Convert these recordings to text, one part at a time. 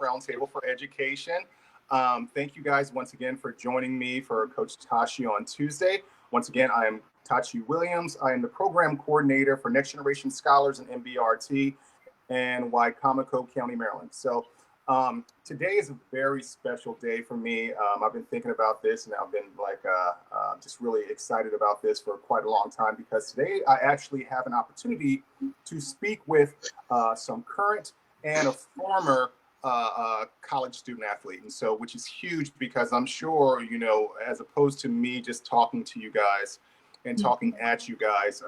Roundtable for Education. Thank you guys once again for joining me for Coach Tashe on Tuesday. Once again, I am Tashe Williams. I am the program coordinator for Next Generation Scholars in MBRT in Wicomico County, Maryland. So today is a very special day for me. I've been thinking about this and I've been just really excited about this for quite a long time, because today I actually have an opportunity to speak with some current and a former college student athlete. And so, which is huge, because I'm sure, you know, as opposed to me just talking to you guys and talking at you guys,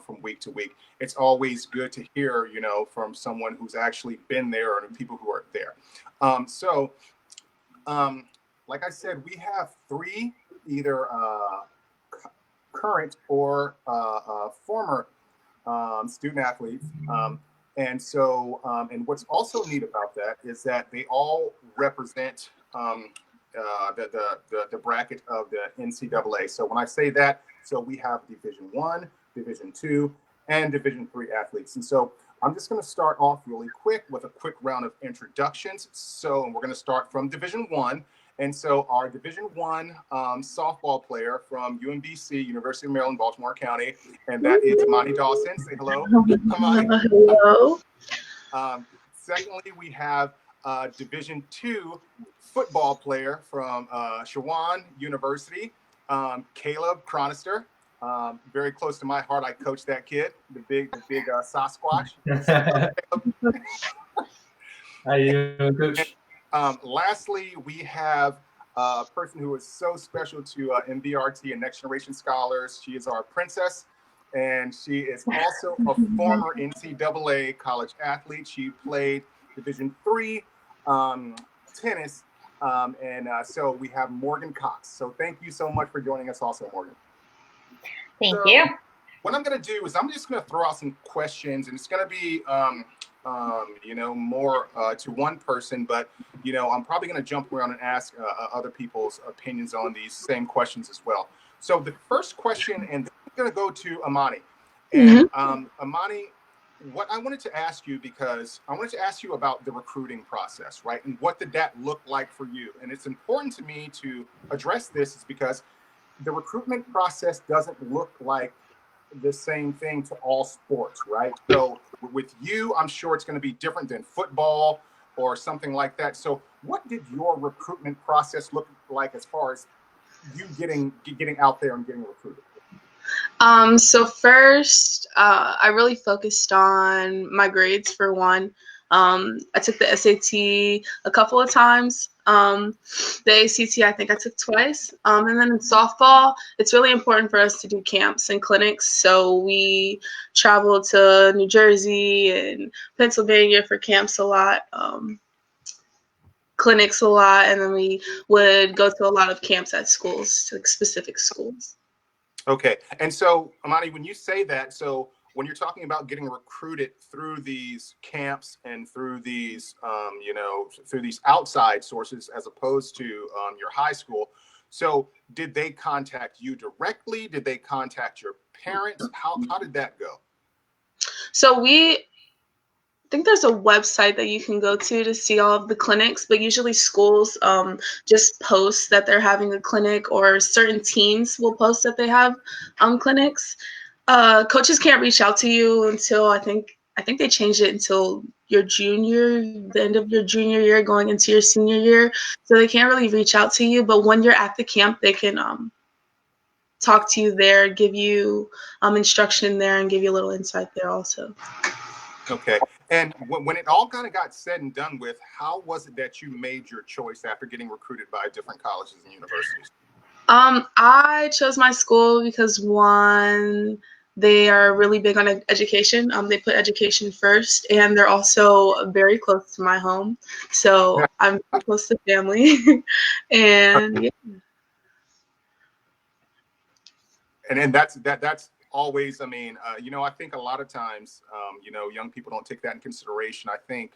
from week to week, it's always good to hear, you know, from someone who's actually been there or the people who are there. Like I said, we have three either current or former student athletes. And what's also neat about that is that they all represent the bracket of the NCAA. So when I say that, so we have Division I, Division II, and Division III athletes. And so I'm just going to start off really quick with a quick round of introductions. So we're going to start from Division I. And so our Division I softball player from UMBC, University of Maryland, Baltimore County, and that is Imani Dawson. Say hello, Imani. Hello. Secondly, we have Division II football player from Chowan University, Caleb Chronister. Very close to my heart. I coached that kid, the big Sasquatch. How you doing, Coach? Lastly, we have a person who is so special to MBRT and Next Generation Scholars. She is our princess, and she is also a former NCAA college athlete. She played Division III tennis, so we have Morgan Cox. So thank you so much for joining us also, Morgan. Thank you. What I'm going to do is I'm just going to throw out some questions, and it's going to be more to one person, but, you know, I'm probably going to jump around and ask other people's opinions on these same questions as well. So the first question, and I'm going to go to Imani. And Imani, what I wanted to ask you, because I wanted to ask you about the recruiting process, right? And what did that look like for you? And it's important to me to address this is because the recruitment process doesn't look like the same thing to all sports, right? So with you, I'm sure it's going to be different than football or something like that. So what did your recruitment process look like as far as you getting out there and getting recruited? So first, I really focused on my grades for one. I took the SAT a couple of times. The ACT, I think I took twice. And then in softball, it's really important for us to do camps and clinics. So we traveled to New Jersey and Pennsylvania for camps a lot, clinics a lot, and then we would go to a lot of camps at schools, like specific schools. Okay. And so, Imani, when you say that, so when you're talking about getting recruited through these camps and through these, through these outside sources as opposed to your high school, so did they contact you directly? Did they contact your parents? How did that go? So I think there's a website that you can go to see all of the clinics, but usually schools just post that they're having a clinic, or certain teams will post that they have clinics. Coaches can't reach out to you until I think they changed it until your the end of your junior year, going into your senior year. So they can't really reach out to you, but when you're at the camp, they can talk to you there, give you instruction there, and give you a little insight there also. Okay. And when it all kind of got said and done with, how was it that you made your choice after getting recruited by different colleges and universities? I chose my school because, one, they are really big on education. They put education first, and they're also very close to my home. So I'm close to family. And yeah. And that's always, I mean, I think a lot of times, young people don't take that in consideration. I think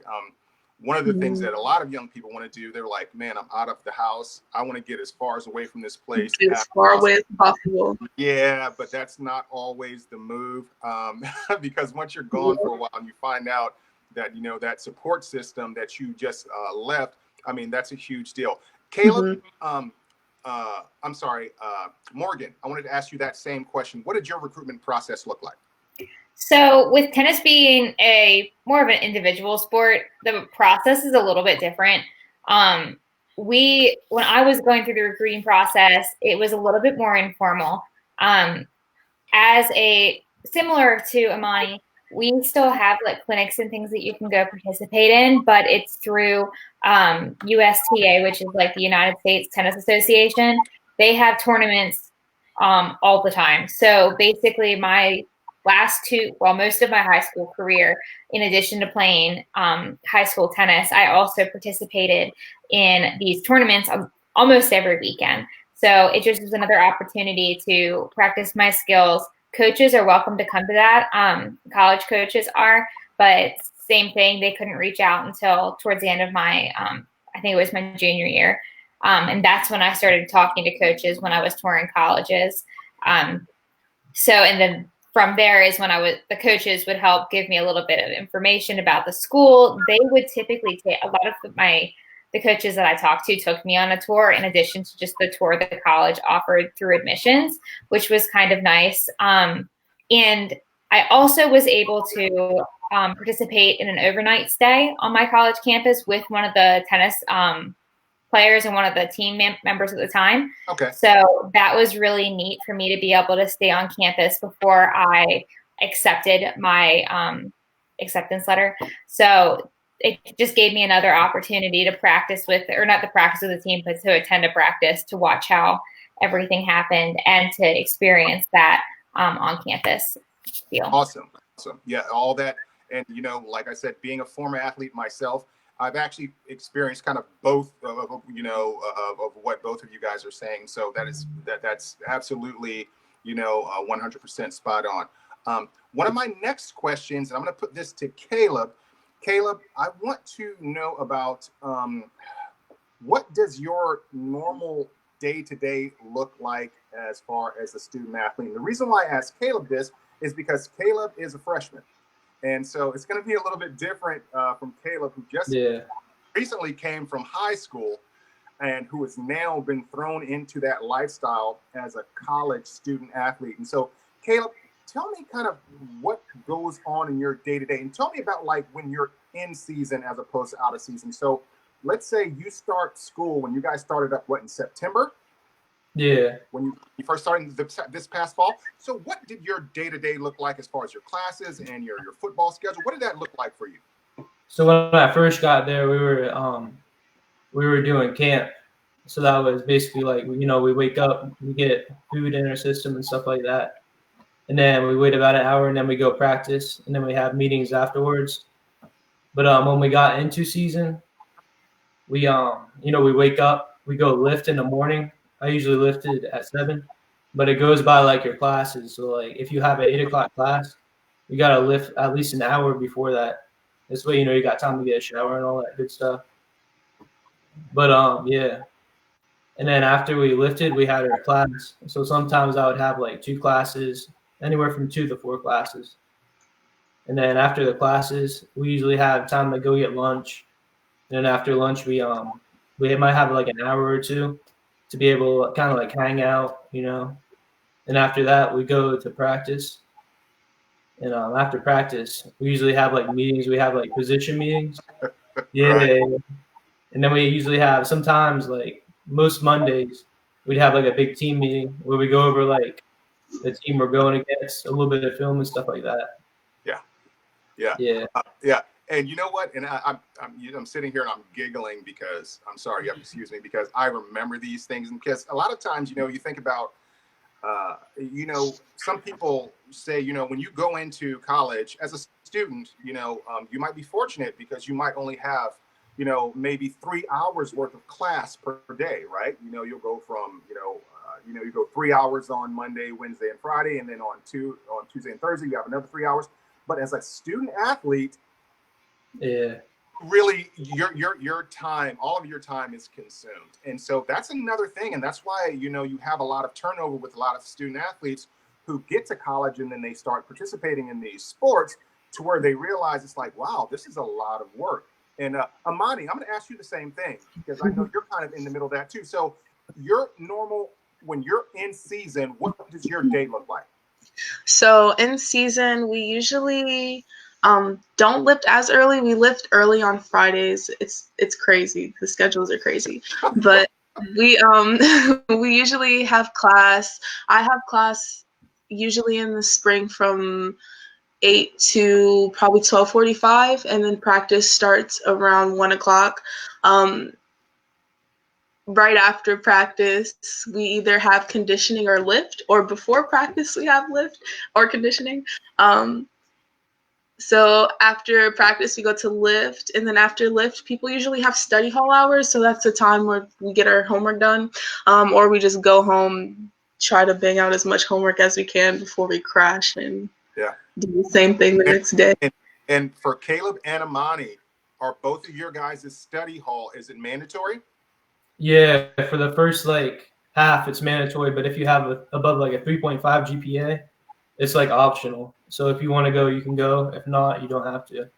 one of the things that a lot of young people want to do, they're like, man, I'm out of the house. I want to get as far away from this place as far away as possible. Yeah, but that's not always the move, because once you're gone for a while and you find out that support system that you just left. I mean, that's a huge deal. Caleb, I'm sorry, Morgan, I wanted to ask you that same question. What did your recruitment process look like? So with tennis being more of an individual sport, the process is a little bit different. When I was going through the recruiting process, it was a little bit more informal. Similar to Imani, we still have like clinics and things that you can go participate in, but it's through USTA, which is like the United States Tennis Association. They have tournaments all the time. So basically most of my high school career, in addition to playing high school tennis, I also participated in these tournaments almost every weekend. So it just was another opportunity to practice my skills. Coaches are welcome to come to that. College coaches are, but same thing. They couldn't reach out until towards the end of my, I think it was my junior year. And that's when I started talking to coaches when I was touring colleges. And then from there is when the coaches would help give me a little bit of information about the school. They would typically take a lot of the coaches that I talked to took me on a tour in addition to just the tour that the college offered through admissions, which was kind of nice. And I also was able to participate in an overnight stay on my college campus with one of the tennis players and one of the team members at the time. Okay. So that was really neat for me to be able to stay on campus before I accepted my acceptance letter. So it just gave me another opportunity to practice not to practice with the team, but to attend a practice, to watch how everything happened and to experience that on campus. Awesome. Yeah, all that. And, like I said, being a former athlete myself, I've actually experienced kind of both of what both of you guys are saying. So that's absolutely, 100% spot on. One of my next questions, and I'm going to put this to Caleb. Caleb, I want to know about what does your normal day-to-day look like as far as a student athlete? And the reason why I asked Caleb this is because Caleb is a freshman. And so it's going to be a little bit different from Caleb, who just recently came from high school and who has now been thrown into that lifestyle as a college student athlete. And so, Caleb, tell me kind of what goes on in your day-to-day, and tell me about like when you're in season as opposed to out of season. So let's say you start school when you guys started up, in September? Yeah. When you first started this past fall. So what did your day-to-day look like as far as your classes and your football schedule? What did that look like for you? So when I first got there, we were doing camp. So that was basically like, we wake up, we get food in our system and stuff like that. And then we wait about an hour and then we go practice and then we have meetings afterwards. But when we got into season, we wake up, we go lift in the morning. I usually lifted at 7, but it goes by like your classes. So like if you have an 8 o'clock class, you got to lift at least an hour before that. This way, you got time to get a shower and all that good stuff. But yeah. And then after we lifted, we had our class. So sometimes I would have like 2 classes, anywhere from 2 to 4 classes. And then after the classes, we usually have time to go get lunch. And then after lunch, we might have like an hour or 2 to be able to kind of like hang out, And after that, we go to practice. And after practice, we usually have like meetings. We have like position meetings. Yeah. Right. And then we usually have sometimes like most Mondays, we'd have like a big team meeting where we go over like the team we're going against, a little bit of film and stuff like that. Yeah. And you know what? And I'm sitting here and I'm giggling because because I remember these things. And because a lot of times, you think about, some people say, when you go into college as a student, you might be fortunate because you might only have, maybe 3 hours worth of class per day, right? You'll go from, you go 3 hours on Monday, Wednesday, and Friday, and then on Tuesday and Thursday, you have another 3 hours. But as a student athlete, really your time, all of your time is consumed. And so that's another thing. And that's why, you have a lot of turnover with a lot of student athletes who get to college and then they start participating in these sports. to where they realize it's like, wow, this is a lot of work. And Imani, I'm going to ask you the same thing because I know you're kind of in the middle of that too. So your normal, when you're in season, what does your day look like? So in season, we usually don't lift as early. We lift early on Fridays. It's crazy. The schedules are crazy, but we we usually have class. I have class usually in the spring from 8 to probably 12:45, and then practice starts around 1 o'clock. Right after practice, we either have conditioning or lift, or before practice we have lift or conditioning. So after practice we go to lift, and then after lift people usually have study hall hours, so that's the time where we get our homework done, or we just go home, try to bang out as much homework as we can before we crash and do the same thing the next day. And for Caleb and Imani, are both of your guys' study hall, is it mandatory? Yeah, for the first like half, it's mandatory. But if you have above like a 3.5 GPA, it's like optional. So if you want to go, you can go. If not, you don't have to.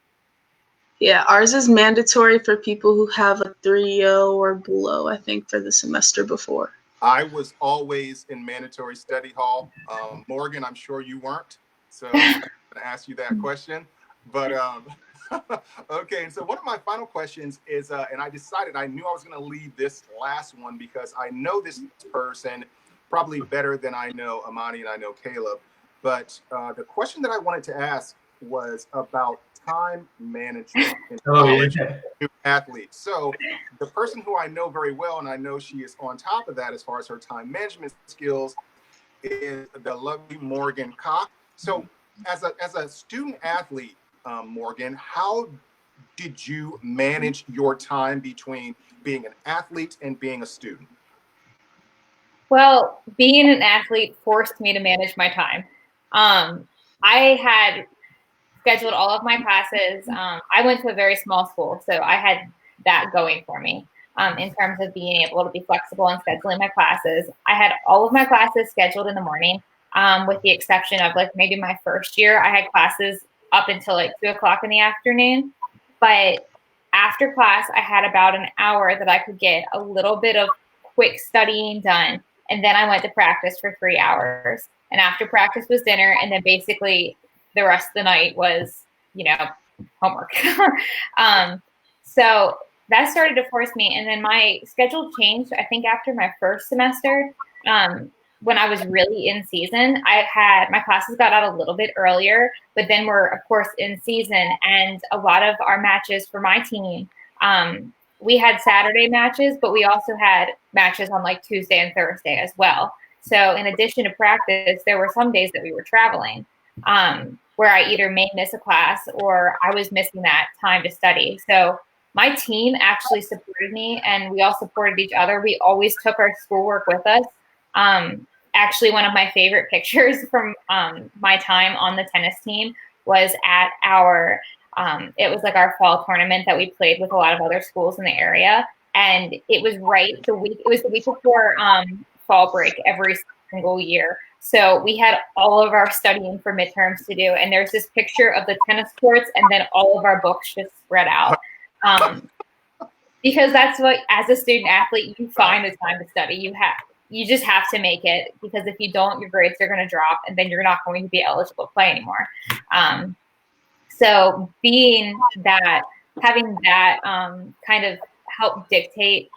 Yeah, ours is mandatory for people who have a 3.0 or below, I think, for the semester before. I was always in mandatory study hall. Morgan, I'm sure you weren't. So I'm going to ask you that question. But okay, and so one of my final questions is, and I decided I knew I was going to leave this last one because I know this person probably better than I know Imani and I know Caleb. But the question that I wanted to ask was about time management in college to athletes. So the person who I know very well, and I know she is on top of that as far as her time management skills, is the lovely Morgan Cox. So as a student athlete, Morgan, how did you manage your time between being an athlete and being a student? Well, being an athlete forced me to manage my time. I had scheduled all of my classes. I went to a very small school, so I had that going for me in terms of being able to be flexible and scheduling my classes. I had all of my classes scheduled in the morning, with the exception of like maybe my first year. I had classes up until like 2 o'clock in the afternoon. But after class, I had about an hour that I could get a little bit of quick studying done. And then I went to practice for 3 hours. And after practice was dinner. And then basically the rest of the night was, homework. So that started to force me. And then my schedule changed, I think, after my first semester. When I was really in season, my classes got out a little bit earlier, but then we're of course in season, and a lot of our matches for my team, we had Saturday matches, but we also had matches on like Tuesday and Thursday as well. So in addition to practice, there were some days that we were traveling, where I either may miss a class or I was missing that time to study. So my team actually supported me, and we all supported each other. We always took our schoolwork with us. Actually, one of my favorite pictures from my time on the tennis team was at our, it was like our fall tournament that we played with a lot of other schools in the area. And it was the week before fall break every single year. So we had all of our studying for midterms to do. And there's this picture of the tennis courts and then all of our books just spread out. Because that's what, as a student athlete, you find the time to study. You just have to make it, because if you don't, your grades are going to drop, and then you're not going to be eligible to play anymore. So having that kind of help dictate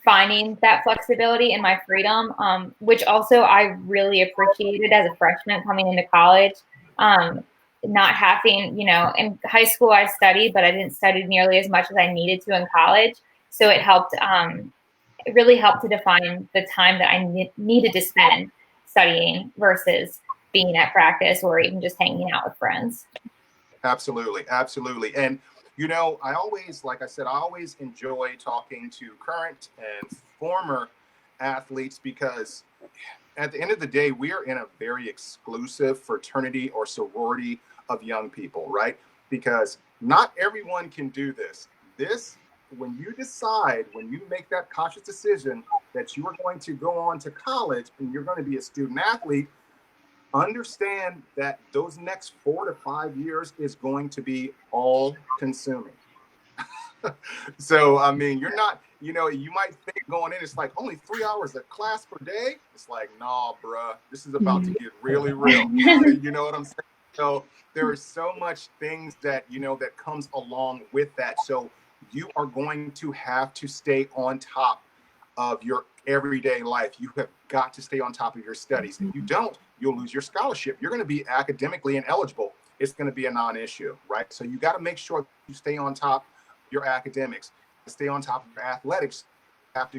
finding that flexibility and my freedom, which also I really appreciated as a freshman coming into college. Not having, in high school I studied, but I didn't study nearly as much as I needed to in college. So it helped. It really helped to define the time that I needed to spend studying versus being at practice or even just hanging out with friends. Absolutely. Absolutely. And, I always enjoy talking to current and former athletes, because at the end of the day, we are in a very exclusive fraternity or sorority of young people, right? Because not everyone can do this. When you make that conscious decision that you are going to go on to college and you're going to be a student athlete, understand that those next 4 to 5 years is going to be all consuming. So, I mean, you're not, you know, you might think going in, it's like only 3 hours of class per day. It's like, nah, bruh, this is about to get really real. You know what I'm saying? So there is so much things that, you know, that comes along with that. So you are going to have to stay on top of your everyday life. You have got to stay on top of your studies. If you don't, you'll lose your scholarship. You're going to be academically ineligible. It's going to be a non-issue, right? So you got to make sure you stay on top of your academics, stay on top of your athletics. You have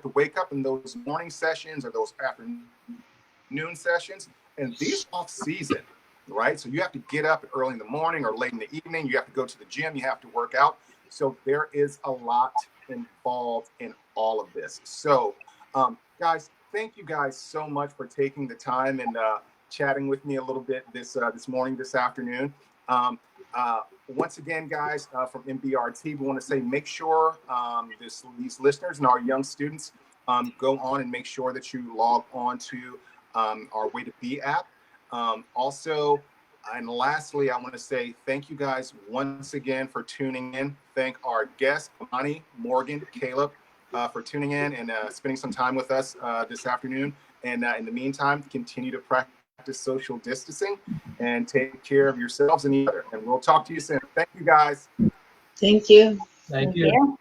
to wake up in those morning sessions or those afternoon sessions, and these off season, right? So you have to get up early in the morning or late in the evening. You have to go to the gym. You have to work out. So there is a lot involved in all of this. So, guys, thank you guys so much for taking the time and chatting with me a little bit this morning, this afternoon. Once again, guys, from MBRT, we want to say make sure these listeners and our young students go on and make sure that you log on to our Way to Be app. Also, and lastly, I want to say thank you guys once again for tuning in. Thank our guests, Imani, Morgan, Caleb, for tuning in and spending some time with us this afternoon. And in the meantime, continue to practice social distancing and take care of yourselves and each other. And we'll talk to you soon. Thank you, guys. Thank you. Thank you.